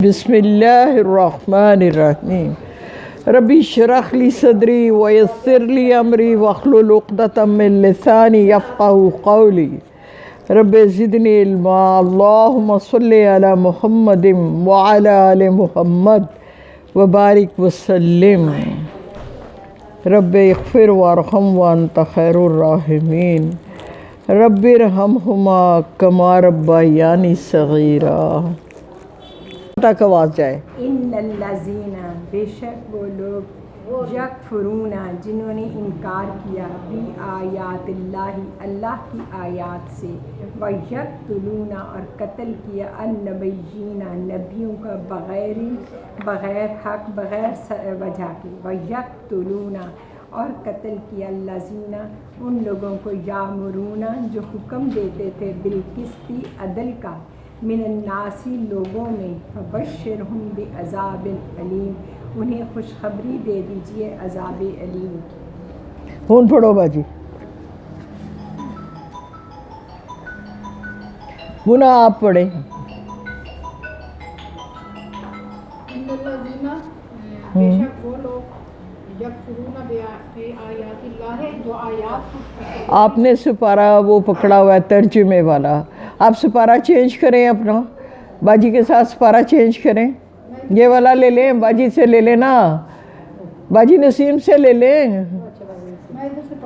بسم اللہ الرحمن الرحیم ربی اشرح لی صدری ویسر لی امری واحلل عقدۃ من لسانی یفقہوا قولی رب زدنی علما اللہم صلی علی محمد وعلی آل محمد وبارک وسلم رب اغفر وارحم وانت خیر الراحمین رب ارحمہما کما ربیانی صغیرا تک آواز جائے۔ ان الذین بے شک وہ لوگ یکفرون جنہوں نے انکار کیا بھی آیات اللہ کی آیات سے ویقتلون اور قتل کیا النبیین نبیوں کا بغیر حق بغیر وجہ کے ویقتلون اور قتل کیا الذین ان لوگوں کو یامرون جو حکم دیتے تھے بالقسط عدل کا من الناسی لوگوں میں فبشرہم بعذاب علیم انہیں خوشخبری دے دیجئے عذاب علیم کی۔ ہون پڑھو باجی منا آپ پڑھیں۔ ان الذین بے شک وہ لوگ یکفرون بآیات اللہ جو آیات آپ نے سپارہ وہ پکڑا ہوا ہے ترجمے والا، آپ سپارہ چینج کریں، اپنا باجی کے ساتھ سپارہ چینج کریں، یہ والا لے لیں، باجی سے لے لینا، باجی نسیم سے لے لیں،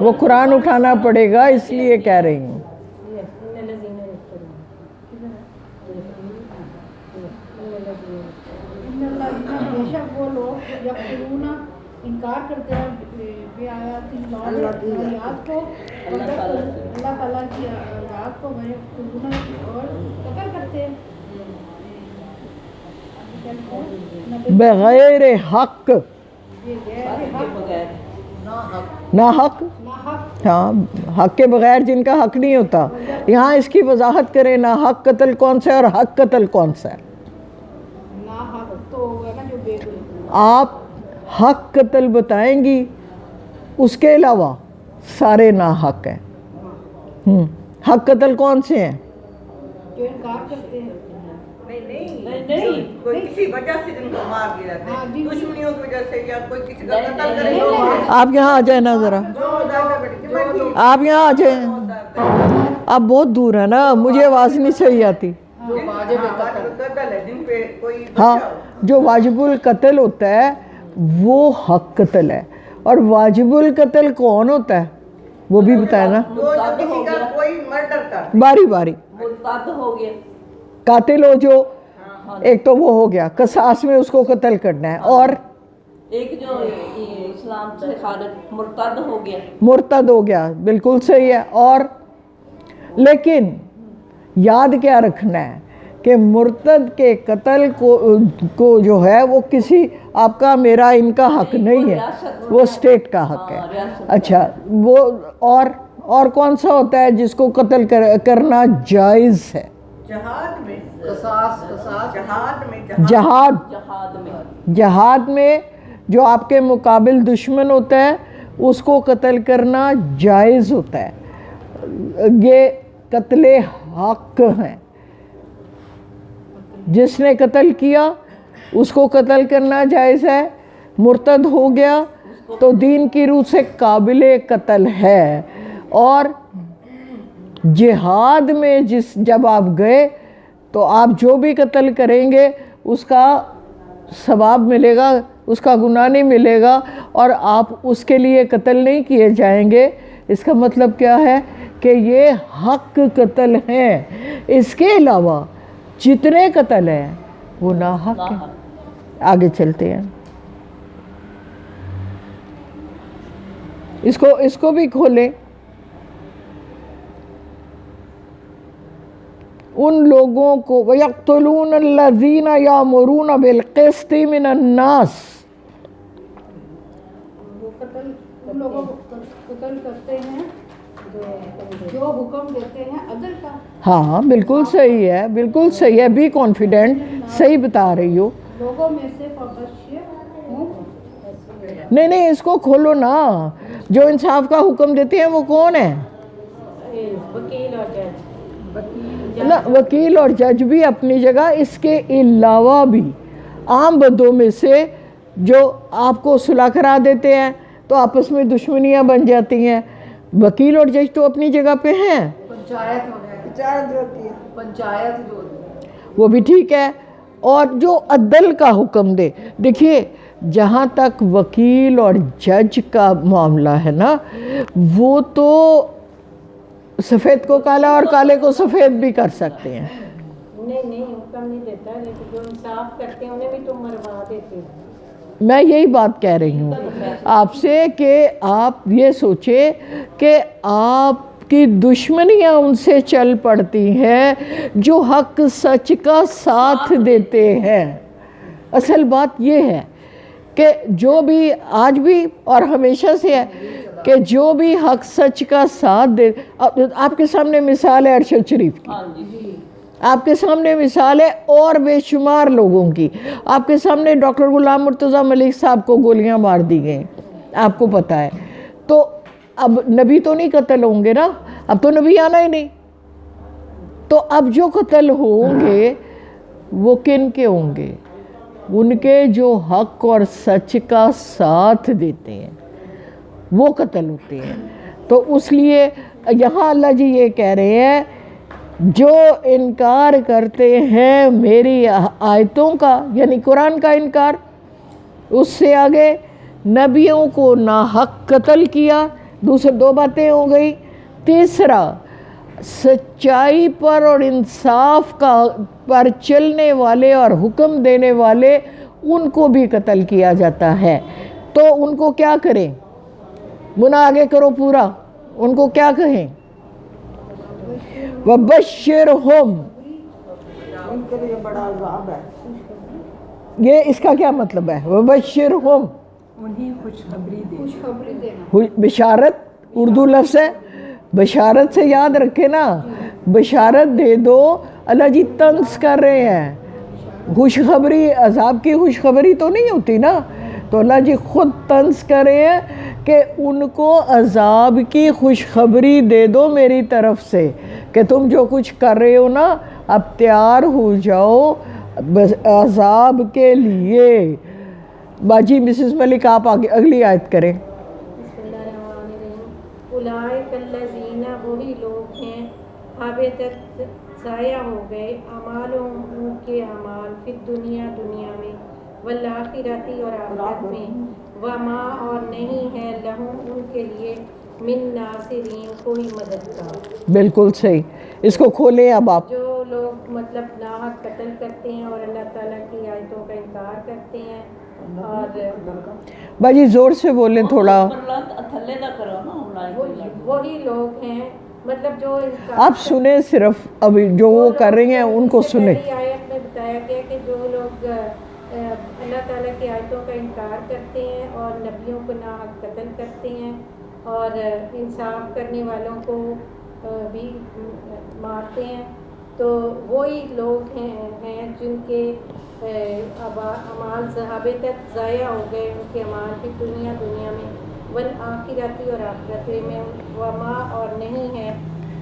وہ قرآن اٹھانا پڑے گا اس لیے کہہ رہی ہوں۔ ان الذین بے شک وہ لوگ یکفرون انکار کرتے ہیں بآیات اللہ آیات کو اللہ تعالیٰ کی آیات کو ویقتلون اور قتل کرتے ہیں بغیر حق نہ حق، ہاں حق کے بغیر جن کا حق نہیں ہوتا، یہاں اس کی وضاحت کریں، نہ حق قتل کون سا ہے اور حق قتل کون سا ہے؟ ناحق تو ہوگا نا جو بے آپ حق قتل بتائیں گی، اس کے علاوہ سارے ناحق ہیں۔ حق قتل کون سے ہیں؟ جو انکار کرتے ہیں نہیں کوئی کسی وجہ سے جن کو مار دیا ہے دشمنیوں کی وجہ سے یا کوئی کسی کا قتل کرے آپ یہاں آ جائیں نا ذرا، آپ یہاں آ جائیں، آپ بہت دور ہیں نا، مجھے آواز نہیں صحیح آتی۔ قتل ہے جن پہ کوئی ہاں جو واجب القتل ہوتا ہے وہ حق قتل ہے، اور واجب القتل کون ہوتا ہے وہ بھی بتائے نا، جو کسی کا کوئی مرڈر کر باری باری مرتد ہو گیا، قاتل ہو جو ایک تو وہ ہو گیا قصاص میں اس کو قتل کرنا ہے، اور ایک جو اسلام سے خارج مرتد ہو گیا، مرتد ہو گیا، بالکل صحیح ہے۔ اور لیکن یاد کیا رکھنا ہے کہ مرتد کے قتل کو جو ہے وہ کسی آپ کا میرا ان کا حق نہیں ہے، وہ اسٹیٹ کا حق ہے۔ اچھا وہ اور کون سا ہوتا ہے جس کو قتل کرنا جائز ہے؟ جہاد میں جہاد میں جو آپ کے مقابل دشمن ہوتا ہے اس کو قتل کرنا جائز ہوتا ہے، یہ قتل حق ہیں۔ جس نے قتل کیا اس کو قتل کرنا جائز ہے، مرتد ہو گیا تو دین کی روح سے قابل قتل ہے۔ اور جہاد میں جب آپ گئے تو آپ جو بھی قتل کریں گے اس کا ثواب ملے گا، اس کا گناہ نہیں ملے گا، اور آپ اس کے لیے قتل نہیں کیے جائیں گے۔ اس کا مطلب کیا ہے کہ یہ حق قتل ہیں، اس کے علاوہ جتنے قتل ہیں وہ ناحق ہیں۔ آگے چلتے ہیں، اس کو بھی کھولیں۔ ان لوگوں کو وَيَقْتُلُونَ الَّذِينَ يَأْمُرُونَ بِالْقِسْطِ مِنَ النَّاسِ، وہ قتل ان لوگوں کو قتل کرتے ہیں جو حکم دیتے ہیں عدل کا۔ ہاں بالکل صحیح ہے، بالکل صحیح ہے، بی کانفیڈنٹ، صحیح بتا رہی ہو۔ لوگوں میں سے فبشر ہوں نہیں اس کو کھولو نا، جو انصاف کا حکم دیتے ہیں وہ کون ہیں؟ وکیل اور جج، وکیل اور جج بھی اپنی جگہ، اس کے علاوہ بھی عام بدوں میں سے جو آپ کو صلح کرا دیتے ہیں تو آپس میں دشمنیاں بن جاتی ہیں. وکیل اور جج تو اپنی جگہ پہ ہیں, پنچایت جو وہ بھی ٹھیک ہے. اور جو عدل کا حکم دے, دیکھیے جہاں تک وکیل اور جج کا معاملہ ہے نا, وہ تو سفید کو کالا اور کالے کو سفید بھی کر سکتے ہیں. نہیں حکم نہیں دیتا, لیکن جو انصاف کرتے ہیں انہیں بھی تو مروا دیتے ہیں. میں یہی بات کہہ رہی ہوں آپ سے کہ آپ یہ سوچے کہ آپ کی دشمنیاں ان سے چل پڑتی ہیں جو حق سچ کا ساتھ دیتے ہیں. اصل بات یہ ہے کہ جو بھی آج بھی اور ہمیشہ سے ہے کہ جو بھی حق سچ کا ساتھ دے. آپ کے سامنے مثال ہے ارشد شریف کی, آپ کے سامنے مثال ہے اور بے شمار لوگوں کی. آپ کے سامنے ڈاکٹر غلام مرتضیٰ ملک صاحب کو گولیاں مار دی گئیں, آپ کو پتہ ہے. تو اب نبی تو نہیں قتل ہوں گے نا, اب تو نبی آنا ہی نہیں. تو اب جو قتل ہوں گے وہ کن کے ہوں گے؟ ان کے جو حق اور سچ کا ساتھ دیتے ہیں وہ قتل ہوتے ہیں. تو اس لیے یہاں اللہ جی یہ کہہ رہے ہیں جو انکار کرتے ہیں میری آیتوں کا, یعنی قرآن کا انکار, اس سے آگے نبیوں کو ناحق قتل کیا. دوسرے دو باتیں ہو گئی. تیسرا, سچائی پر اور انصاف کا پر چلنے والے اور حکم دینے والے ان کو بھی قتل کیا جاتا ہے. تو ان کو کیا کریں؟ گناہ آگے کرو پورا, ان کو کیا کہیں؟ وَبَشِّرْهُمْ, ان کے لیے بڑا عذاب ہے. یہ اس کا کیا مطلب ہے؟ وَبَشِّرْهُمْ, انہیں خوشخبری دینا. بشارت اردو لفظ ہے, بشارت سے یاد رکھے نا, بشارت دے دو. اللہ جی طنز کر رہے ہیں. خوشخبری, عذاب کی خوشخبری تو نہیں ہوتی نا, تو اللہ جی خود طنز کر رہے ہیں کہ ان کو عذاب کی خوشخبری دے دو میری طرف سے کہ تم جو کچھ کر رہے ہو نا اب تیار ہو جاؤ عذاب کے لیے. باجی مسز ملک آپ آگے اگلی آیت کریں. بسم اللہ الرحمن الرحیم. اولئک الذین, وہی لوگ ہیں, حبطت, ضائع ہو گئے, اعمالہم, ان کے اعمال, فی الدنیا, دنیا میں, والآخرۃ, اور آخرت میں, وما, اور نہیں ہے, لہم, ان کے لیے, من ناصرین, کوئی مددگار. بالکل صحیح, اس کو کھولیں اب آپ. جو لوگ مطلب ناحق قتل کرتے ہیں اور اللہ تعالیٰ کی آیتوں کا انکار کرتے ہیں, اور باجی زور سے بولیں تھوڑا. تھلے نہ کرو نا, وہی لوگ ہیں مطلب جو آپ سنیں صرف, ابھی جو وہ کر رہی ہیں ان کو سنیں. پہلی آیت میں بتایا گیا کہ جو لوگ اللہ تعالیٰ کی آیتوں کا انکار کرتے ہیں اور نبیوں کو ناحق قتل کرتے ہیں اور انصاف کرنے والوں کو بھی مارتے ہیں, تو وہی لوگ ہیں جن کے اعمال حبطت, ضائع ہو گئے, ان کے اعمال کی دنیا میں, والآخرۃ, اور آخرت میں, وما, اور نہیں ہے,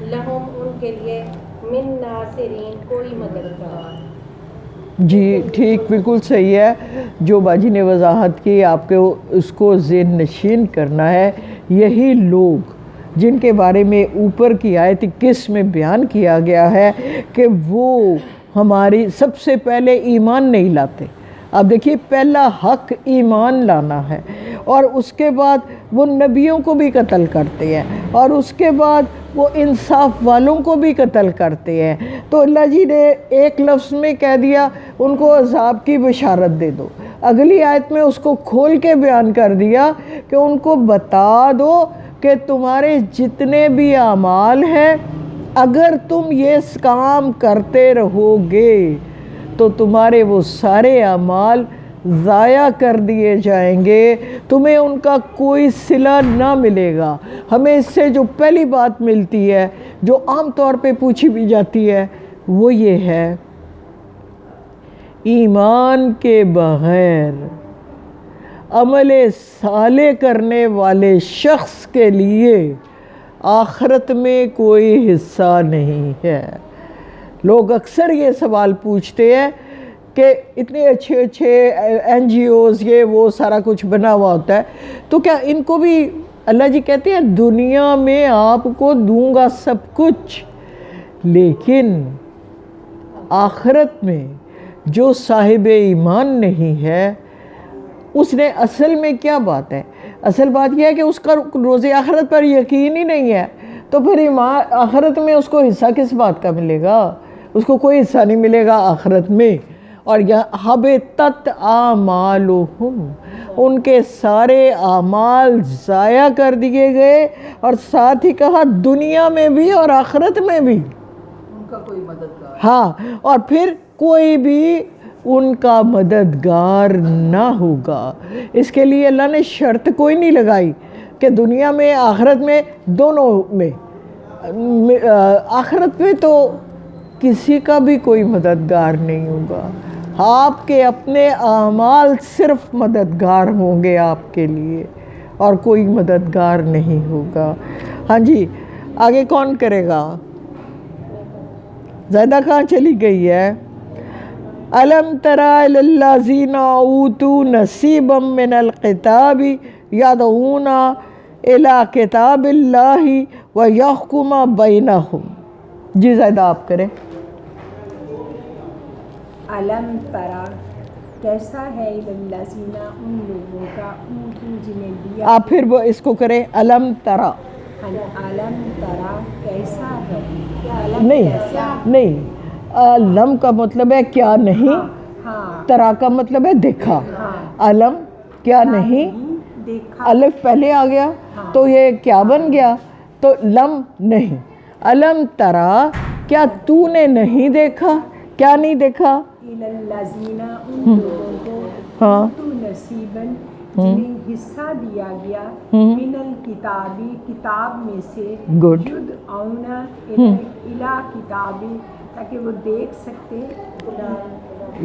لہم, ان کے لیے, من ناصرین, کوئی مددگار. جی ٹھیک, بالکل صحیح ہے جو باجی نے وضاحت کی. آپ کو اس کو ذہن نشین کرنا ہے. یہی لوگ جن کے بارے میں اوپر کی آیت 21 میں بیان کیا گیا ہے کہ وہ ہماری سب سے پہلے ایمان نہیں لاتے. اب دیکھیے پہلا حق ایمان لانا ہے, اور اس کے بعد وہ نبیوں کو بھی قتل کرتے ہیں, اور اس کے بعد وہ انصاف والوں کو بھی قتل کرتے ہیں. تو اللہ جی نے ایک لفظ میں کہہ دیا ان کو عذاب کی بشارت دے دو. اگلی آیت میں اس کو کھول کے بیان کر دیا کہ ان کو بتا دو کہ تمہارے جتنے بھی اعمال ہیں اگر تم یہ کام کرتے رہو گے تو تمہارے وہ سارے اعمال ضائع کر دیے جائیں گے, تمہیں ان کا کوئی صلہ نہ ملے گا. ہمیں اس سے جو پہلی بات ملتی ہے جو عام طور پہ پوچھی بھی جاتی ہے وہ یہ ہے, ایمان کے بغیر عمل صالح کرنے والے شخص کے لیے آخرت میں کوئی حصہ نہیں ہے. لوگ اکثر یہ سوال پوچھتے ہیں کہ اتنے اچھے اچھے NGOs یہ وہ سارا کچھ بنا ہوا ہوتا ہے، تو کیا ان کو بھی اللہ جی کہتے ہیں دنیا میں آپ کو دوں گا سب کچھ، لیکن آخرت میں جو صاحب ایمان نہیں ہے اس نے اصل میں کیا بات ہے، اصل بات یہ ہے کہ اس کا روز آخرت پر یقین ہی نہیں ہے، تو پھر ایمان آخرت میں اس کو حصہ کس بات کا ملے گا؟ اس کو کوئی حصہ نہیں ملے گا آخرت میں۔ اور حبطت اعمالہم، ان کے سارے اعمال ضائع کر دیے گئے، اور ساتھ ہی کہا دنیا میں بھی اور آخرت میں بھی، ان کا کوئی مددگار، ہاں، اور پھر کوئی بھی ان کا مددگار نہ ہوگا۔ اس کے لیے اللہ نے شرط کوئی نہیں لگائی کہ دنیا میں آخرت میں دونوں میں، آخرت میں تو کسی کا بھی کوئی مددگار نہیں ہوگا، آپ کے اپنے اعمال صرف مددگار ہوں گے آپ کے لیے، اور کوئی مددگار نہیں ہوگا۔ ہاں جی، آگے کون کرے گا؟ زیادہ کہاں چلی گئی ہے؟ أَلَمْ تَرَ إِلَى الَّذِينَ أُوتُوا نَصِيبًا مِنَ الْكِتَابِ يَدْعُونَ إِلَى كِتَابِ اللَّهِ وَيَحْكُمَ بَيْنَهُمْ۔ جی زیادہ آپ کریں۔ علم ترا، کیسا ہے الذین، ان لوگوں کا، اوتو جنہیں دیا، آپ پھر وہ اس کو کریں علم ترا، علم ترا کیسا ہے، نہیں علم کا مطلب ہے کیا نہیں، ہاں ترا کا مطلب ہے دیکھا، علم کیا نہیں، دیکھا، الف پہلے آ گیا تو یہ کیا بن گیا، تو لم نہیں، علم ترا کیا تو نے نہیں دیکھا، کیا نہیں دیکھا، الذین، ان لوگوں کو، ہاں، اوتو نصیباً، جنہیں حصہ دیا گیا، من الکتابی، کتاب میں سے، گڈ، یدعون الی کتابی، تاکہ وہ دیکھ سکتے،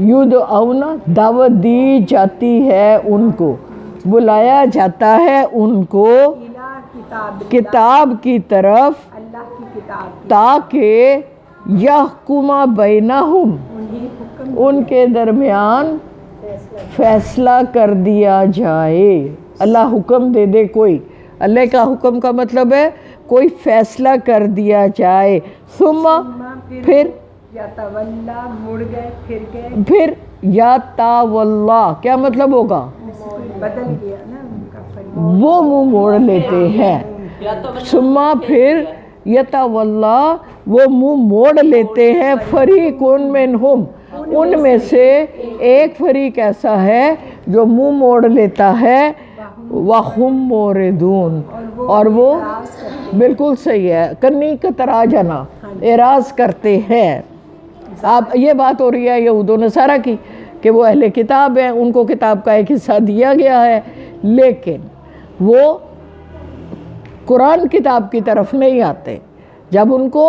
یدعون دعوت دی جاتی ہے ان کو، بلایا جاتا ہے ان کو الی کتاب کتاب کی طرف، اللہ کی کتاب کی، تاکہ یحکم بینہم، انہیں حکم ان کے درمیان فیصلہ کر دیا جائے۔ اللہ حکم دے دے کوئی، اللہ کا حکم کا مطلب ہے کوئی فیصلہ کر دیا جائے، ثم پھر یا تولا، مڑ گئے، پھر گئے، پھر یا تاولا کیا مطلب ہوگا؟ بدل گیا نا ان کا فرمان، وہ منہ موڑ لیتے ہیں، ثم پھر یتولا وہ منہ موڑ لیتے ہیں، فریق منہم ان میں سے ایک فریق ایسا ہے جو منہ موڑ لیتا ہے، وَهُمْ مُعْرِضُونَ، اور وہ بالکل صحیح ہے، کنی کترا جنا اعراض کرتے ہیں۔ اب یہ بات ہو رہی ہے یہود و نصارہ کی کہ وہ اہل کتاب ہیں، ان کو کتاب کا ایک حصہ دیا گیا ہے، لیکن وہ قرآن کتاب کی طرف نہیں آتے۔ جب ان کو،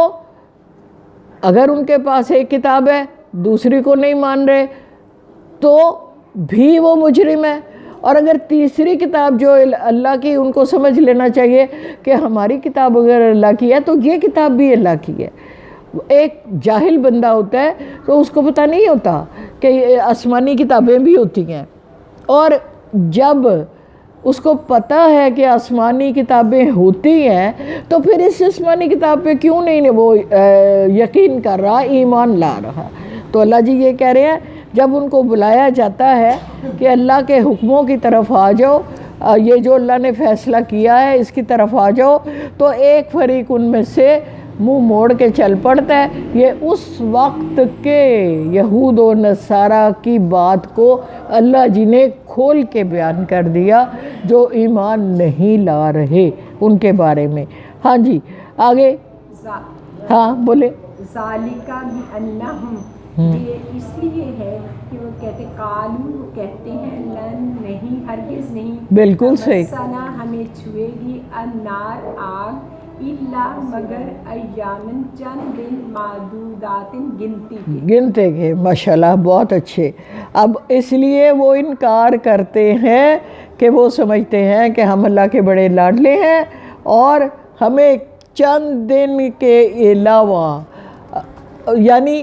اگر ان کے پاس ایک کتاب ہے دوسری کو نہیں مان رہے تو بھی وہ مجرم ہے، اور اگر تیسری کتاب جو اللہ کی، ان کو سمجھ لینا چاہیے کہ ہماری کتاب اگر اللہ کی ہے تو یہ کتاب بھی اللہ کی ہے۔ ایک جاہل بندہ ہوتا ہے تو اس کو پتہ نہیں ہوتا کہ آسمانی کتابیں بھی ہوتی ہیں، اور جب اس کو پتہ ہے کہ آسمانی کتابیں ہوتی ہیں تو پھر اس آسمانی کتاب پہ کیوں نہیں وہ یقین کر رہا، ایمان لا رہا۔ تو اللہ جی یہ کہہ رہے ہیں جب ان کو بلایا جاتا ہے کہ اللہ کے حکموں کی طرف آ جاؤ، یہ جو اللہ نے فیصلہ کیا ہے اس کی طرف آ جاؤ، تو ایک فریق ان میں سے منہ موڑ کے چل پڑتا ہے۔ یہ اس وقت کے یہود و نصارہ کی بات کو اللہ جی نے کھول کے بیان کر دیا، جو ایمان نہیں لا رہے ان کے بارے میں۔ ہاں جی آگے، ہاں بولے۔ ذالکا بِأَنَّهُمْ، یہ اس لیے ہے کہ وہ کہتے، قالو وہ کہتے ہیں، لن نہیں، ہرگز نہیں، بالکل صحیح، تمسنا ہمیں چھوئے گی، النار آگ، الا مگر ایامن چند دن، معدودات گنتے کے۔ ماشاءاللہ بہت اچھے۔ اب اس لیے وہ انکار کرتے ہیں کہ وہ سمجھتے ہیں کہ ہم اللہ کے بڑے لاڈلے ہیں، اور ہمیں چند دن کے علاوہ، یعنی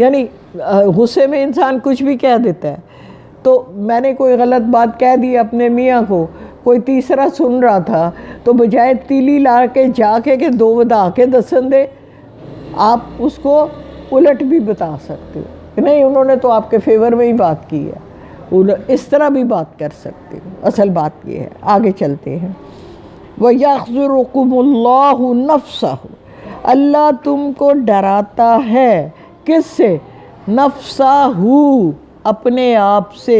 یعنی غصے میں انسان کچھ بھی کہہ دیتا ہے. تو میں نے کوئی غلط بات کہہ دی اپنے میاں کو, کوئی تیسرا سن رہا تھا, تو بجائے تیلی لا کے جا کے کہ دو ودا کے دسن دے, آپ اس کو الٹ بھی بتا سکتے ہو کہ نہیں انہوں نے تو آپ کے فیور میں ہی بات کی ہے, اس طرح بھی بات کر سکتے ہو. اصل بات یہ ہے. آگے چلتے ہیں. وَيَحْذُرُكُمُ اللَّهُ نَفْسَهُ, اللہ تم کو ڈراتا ہے. کس سے؟ نفسہ, اپنے آپ سے,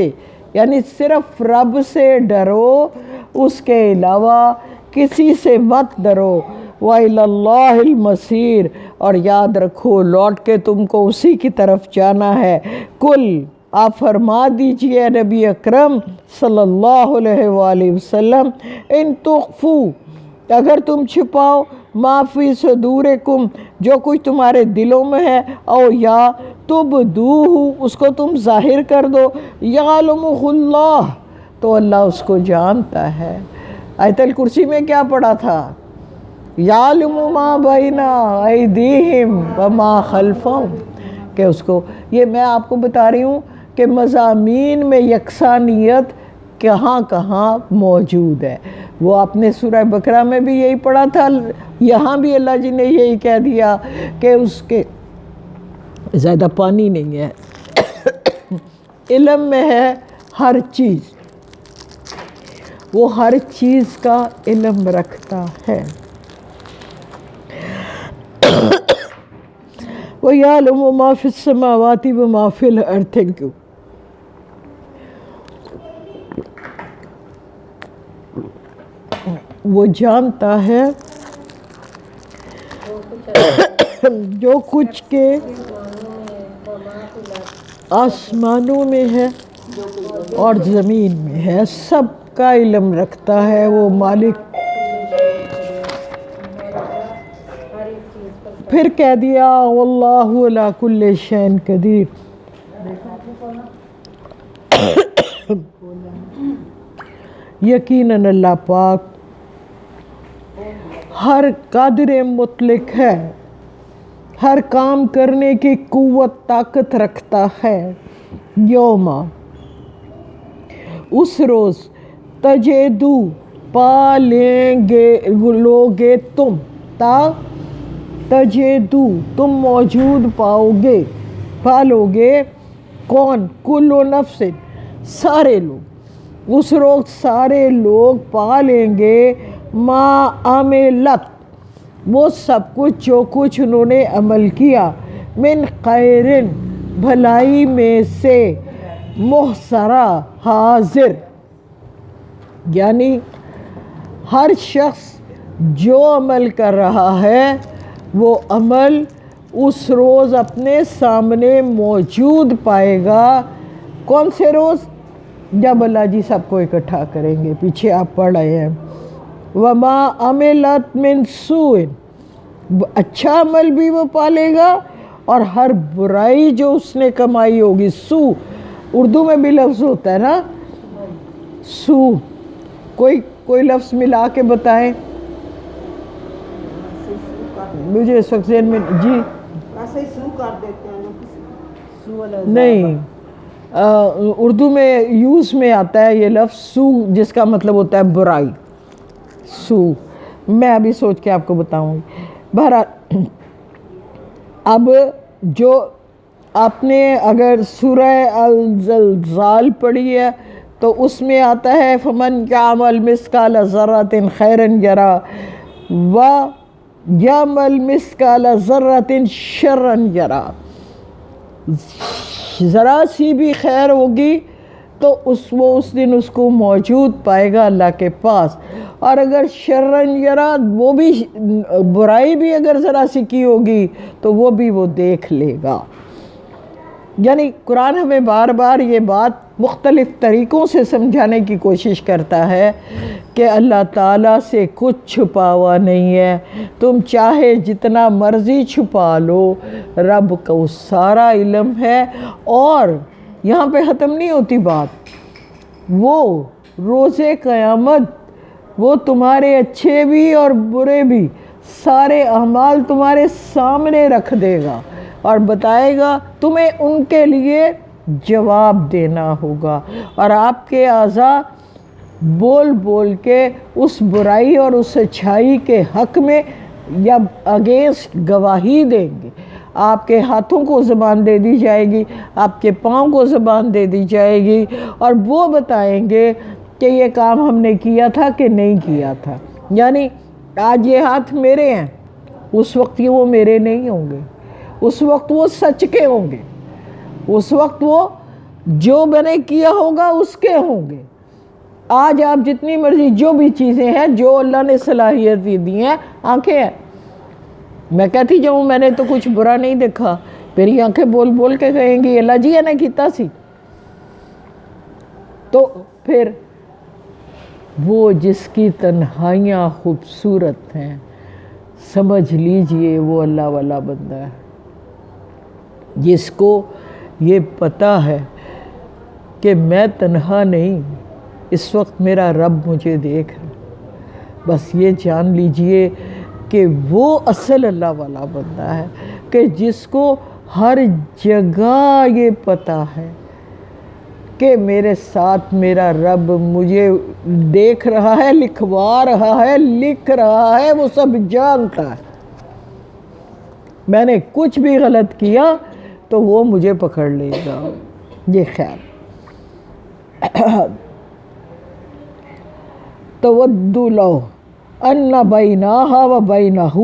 یعنی صرف رب سے ڈرو, اس کے علاوہ کسی سے مت ڈرو. وَإِلَى اللَّهِ الْمَصِيرُ, اور یاد رکھو لوٹ کے تم کو اسی کی طرف جانا ہے. کل, آپ فرما دیجئے نبی اکرم صلی اللہ علیہ وآلہ وسلم, ان تخفو, اگر تم چھپاؤ, ما فی صدورکم, جو کچھ تمہارے دلوں میں ہے, او یا تبدوہ, اس کو تم ظاہر کر دو, یعلمہ اللہ, تو اللہ اس کو جانتا ہے. آیت الکرسی میں کیا پڑھا تھا؟ یعلم ما بین ایدیہم وما خلفہم, کہ اس کو, یہ میں آپ کو بتا رہی ہوں کہ مضامین میں یکسانیت کہاں کہاں موجود ہے. وہ آپ نے سورہ بقرہ میں بھی یہی پڑھا تھا, یہاں بھی اللہ جی نے یہی کہہ دیا کہ اس کے زیادہ پانی نہیں ہے, علم میں ہے ہر چیز, وہ ہر چیز کا علم رکھتا ہے. وَيَعْلَمُ مَا فِي السَّمَاوَاتِ وَمَا فِي الْأَرْضِ. Thank you. وہ جانتا ہے جو کچھ کے آسمانوں میں ہے اور زمین میں ہے, سب کا علم رکھتا ہے وہ مالک. پھر کہہ دیا واللہ علی کل شیء قدیر, یقیناً اللہ پاک ہر قادر مطلق ہے, ہر کام کرنے کی قوت طاقت رکھتا ہے. یوما, اس روز, تجدو, پا لیں گے لوگے تم, تجدو, تم موجود پاؤ گے, پالو گے, کون؟ کل نفس, سارے لوگ, اس روز سارے لوگ پا لیں گے, ما عملت, وہ سب کچھ جو کچھ انہوں نے عمل کیا, من خیرن, بھلائی میں سے, محصرہ, حاضر, یعنی ہر شخص جو عمل کر رہا ہے وہ عمل اس روز اپنے سامنے موجود پائے گا. کون سے روز؟ جب اللہ جی سب کو اکٹھا کریں گے. پیچھے آپ پڑھ رہے ہیں وما عملت من سوء, اچھا عمل بھی وہ پالے گا اور ہر برائی جو اس نے کمائی ہوگی. سو اردو میں بھی لفظ ہوتا ہے نا سو, کوئی لفظ ملا کے بتائیں مجھے اس وقت ذہن میں. جی ایسے سو کر دیتے ہیں نہیں, اردو میں یوز میں آتا ہے یہ لفظ سو, جس کا مطلب ہوتا ہے برائی. سو میں ابھی سوچ کے آپ کو بتاؤں گی. بہرحال اب جو آپ نے اگر سورہ الزلزال پڑھی ہے تو اس میں آتا ہے فمن یعمل مثقال ذرۃ خیرا یرہ ویعمل مثقال ذرۃ شرا یرہ. ذرا سی بھی خیر ہوگی تو وہ اس دن اس کو موجود پائے گا اللہ کے پاس, اور اگر شرن یرا, وہ بھی برائی بھی اگر ذرا سی کی ہوگی تو وہ بھی وہ دیکھ لے گا. یعنی قرآن ہمیں بار بار یہ بات مختلف طریقوں سے سمجھانے کی کوشش کرتا ہے کہ اللہ تعالیٰ سے کچھ چھپا ہوا نہیں ہے. تم چاہے جتنا مرضی چھپا لو, رب کو سارا علم ہے. اور یہاں پہ ختم نہیں ہوتی بات, وہ روز قیامت وہ تمہارے اچھے بھی اور برے بھی سارے اعمال تمہارے سامنے رکھ دے گا. اور بتائے گا تمہیں ان کے لیے جواب دینا ہوگا، اور آپ کے اعضاء بول بول کے اس برائی اور اس اچھائی کے حق میں یا اگینسٹ گواہی دیں گے۔ آپ کے ہاتھوں کو زبان دے دی جائے گی، آپ کے پاؤں کو زبان دے دی جائے گی، اور وہ بتائیں گے کہ یہ کام ہم نے کیا تھا کہ نہیں کیا تھا۔ یعنی آج یہ ہاتھ میرے ہیں، اس وقت وہ میرے نہیں ہوں گے، اس وقت وہ سچ کے ہوں گے، اس وقت وہ جو میں نے کیا ہوگا اس کے ہوں گے۔ آج آپ جتنی مرضی جو بھی چیزیں ہیں، جو اللہ نے صلاحیت دی ہیں، آنکھیں ہیں، میں کہتی جاؤں میں نے تو کچھ برا نہیں دیکھا، میری آنکھیں بول بول کے کہیں گی اللہ جی نے کیتا سی۔ تو پھر وہ جس کی تنہائیاں خوبصورت ہیں، سمجھ لیجئے وہ اللہ والا بندہ ہے، جس کو یہ پتہ ہے کہ میں تنہا نہیں، اس وقت میرا رب مجھے دیکھ رہا۔ بس یہ جان لیجئے کہ وہ اصل اللہ والا بندہ ہے کہ جس کو ہر جگہ یہ پتہ ہے کہ میرے ساتھ میرا رب مجھے دیکھ رہا ہے، لکھوا رہا ہے، لکھ رہا ہے، وہ سب جانتا ہے۔ میں نے کچھ بھی غلط کیا تو وہ مجھے پکڑ لے گا، یہ خیال۔ تود لو ان بینہا و بینہ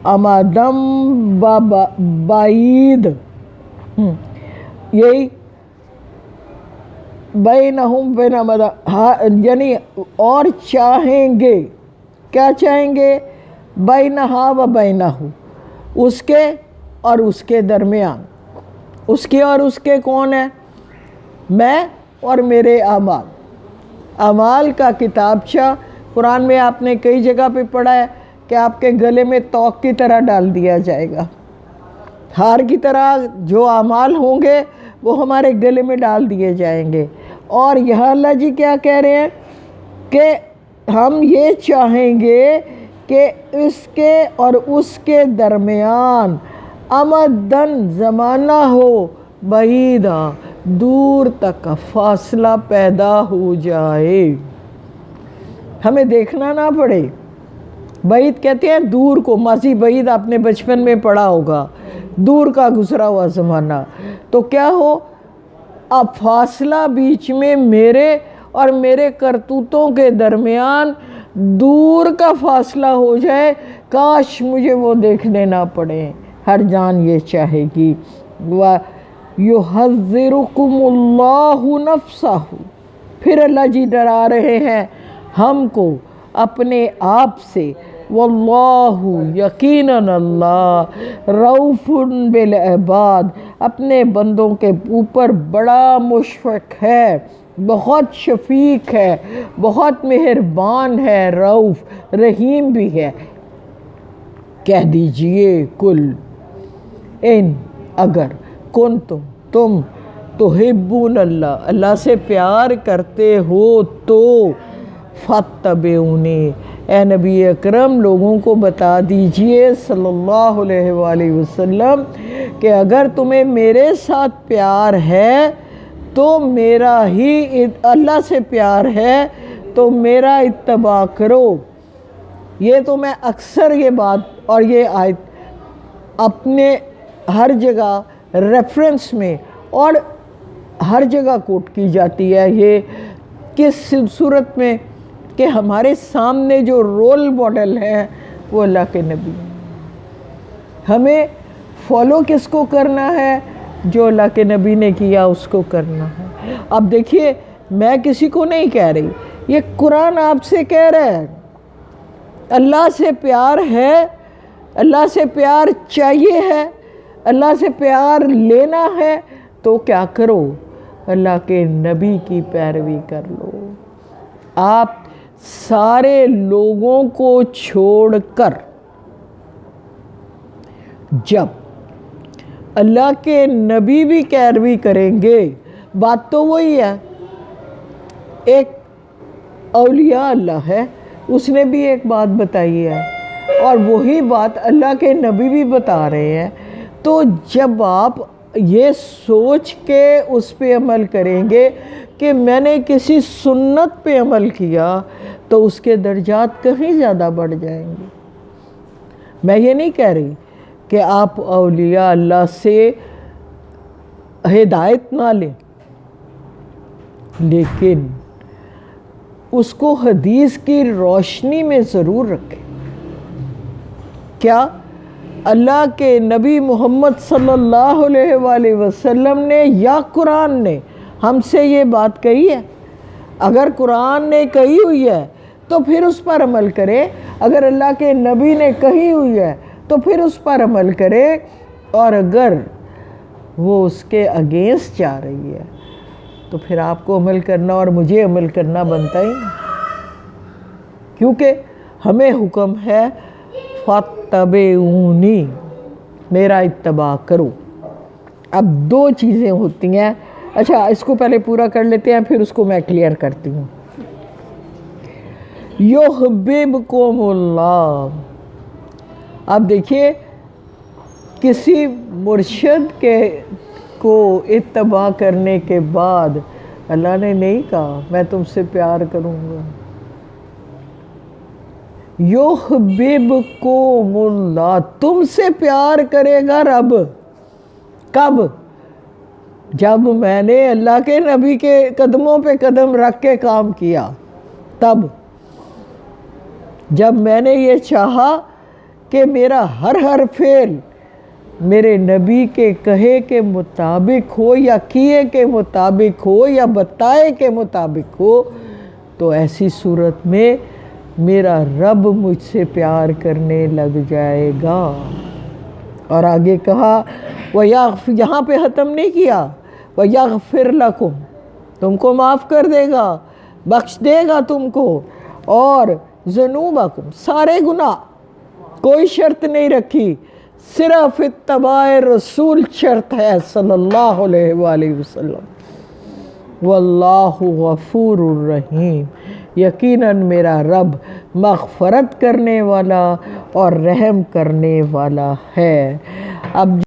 امدم بعید، یہی بینہم بین یعنی اور چاہیں گے، کیا چاہیں گے؟ بینہا و بینہ، اس کے اور اس کے درمیان، اس کے اور اس کے کون ہے؟ میں اور میرے اعمال۔ اعمال کا کتابچہ قرآن میں آپ نے کئی جگہ پہ پڑھا ہے کہ آپ کے گلے میں توق کی طرح ڈال دیا جائے گا، ہار کی طرح جو اعمال ہوں گے وہ ہمارے گلے میں ڈال دیے جائیں گے۔ اور یہاں اللہ جی کیا کہہ رہے ہیں کہ ہم یہ چاہیں گے کہ اس کے اور اس کے درمیان امدن زمانہ ہو، بعیدہ دور تک فاصلہ پیدا ہو جائے، ہمیں دیکھنا نہ پڑے۔ بعید کہتے ہیں دور کو، ماضی بعید آپ نے بچپن میں پڑھا ہوگا، دور کا گزرا ہوا زمانہ۔ تو کیا ہو، اب فاصلہ بیچ میں میرے اور میرے کرتوتوں کے درمیان دور کا فاصلہ ہو جائے، کاش مجھے وہ دیکھنے نہ پڑے۔ ہر جان یہ چاہے گی۔ وَيُحَذِّرُكُمُ اللَّهُ نَفْسَهُ، پھر اللہ جی ڈرا رہے ہیں ہم کو اپنے آپ سے۔ واللہ، یقیناً اللہ، رؤوف بالعباد، اپنے بندوں کے اوپر بڑا مشفق ہے، بہت شفیق ہے، بہت مہربان ہے، رؤوف رحیم بھی ہے۔ کہہ دیجئے کل ان، اگر تم تحبون اللہ، اللہ سے پیار کرتے ہو تو فاتبعونی، اے نبی اکرم لوگوں کو بتا دیجئے صلی اللہ علیہ وآلہ وسلم کہ اگر تمہیں میرے ساتھ پیار ہے تو میرا ہی، اللہ سے پیار ہے تو میرا اتباع کرو۔ یہ تو میں اکثر یہ بات اور یہ آیت اپنے ہر جگہ ریفرنس میں اور ہر جگہ کوٹ کی جاتی ہے۔ یہ کس صورت میں کہ ہمارے سامنے جو رول ماڈل ہیں وہ اللہ کے نبی، ہمیں فالو کس کو کرنا ہے؟ جو اللہ کے نبی نے کیا اس کو کرنا ہے۔ اب دیکھیے، میں کسی کو نہیں کہہ رہی، یہ قرآن آپ سے کہہ رہا ہے۔ اللہ سے پیار ہے، اللہ سے پیار چاہیے ہے، اللہ سے پیار لینا ہے تو کیا کرو؟ اللہ کے نبی کی پیروی کر لو۔ آپ سارے لوگوں کو چھوڑ کر جب اللہ کے نبی بھی پیروی کریں گے، بات تو وہی ہے۔ ایک اولیاء اللہ ہے، اس نے بھی ایک بات بتائی ہے، اور وہی بات اللہ کے نبی بھی بتا رہے ہیں۔ تو جب آپ یہ سوچ کے اس پہ عمل کریں گے کہ میں نے کسی سنت پہ عمل کیا تو اس کے درجات کہیں زیادہ بڑھ جائیں گے۔ میں یہ نہیں کہہ رہی کہ آپ اولیاء اللہ سے ہدایت نہ لیں، لیکن اس کو حدیث کی روشنی میں ضرور رکھیں۔ کیا اللہ کے نبی محمد صلی اللہ علیہ وآلہ وسلم نے یا قرآن نے ہم سے یہ بات کہی ہے؟ اگر قرآن نے کہی ہوئی ہے تو پھر اس پر عمل کرے، اگر اللہ کے نبی نے کہی ہوئی ہے تو پھر اس پر عمل کرے، اور اگر وہ اس کے اگینسٹ جا رہی ہے تو پھر آپ کو عمل کرنا اور مجھے عمل کرنا بنتا ہی نہیں، کیونکہ ہمیں حکم ہے فاتبعونی، میرا اتباع کرو۔ اب دو چیزیں ہوتی ہیں، اچھا اس کو پہلے پورا کر لیتے ہیں پھر اس کو میں کلیئر کرتی ہوں۔ یحببکم اللہ، اب دیکھیے کسی مرشد کو اتباع کرنے کے بعد اللہ نے نہیں کہا میں تم سے پیار کروں گا۔ یحببکم اللہ، تم سے پیار کرے گا رب۔ کب؟ جب میں نے اللہ کے نبی کے قدموں پہ قدم رکھ کے کام کیا، تب جب میں نے یہ چاہا کہ میرا ہر فعل میرے نبی کے کہے کے مطابق ہو یا کیے کے مطابق ہو یا بتائے کے مطابق ہو، تو ایسی صورت میں میرا رب مجھ سے پیار کرنے لگ جائے گا۔ اور آگے کہا یہاں پہ ختم نہیں کیا، وَيَغْفِرْ لَكُمْ، تم کو معاف کر دے گا، بخش دے گا تم کو، اور ذنوبکم، سارے گناہ، کوئی شرط نہیں رکھی، صرف اتباع رسول شرط ہے صلی اللہ علیہ وآلہ وسلم۔ واللہ غفور الرحیم، یقیناً میرا رب مغفرت کرنے والا اور رحم کرنے والا ہے۔ اب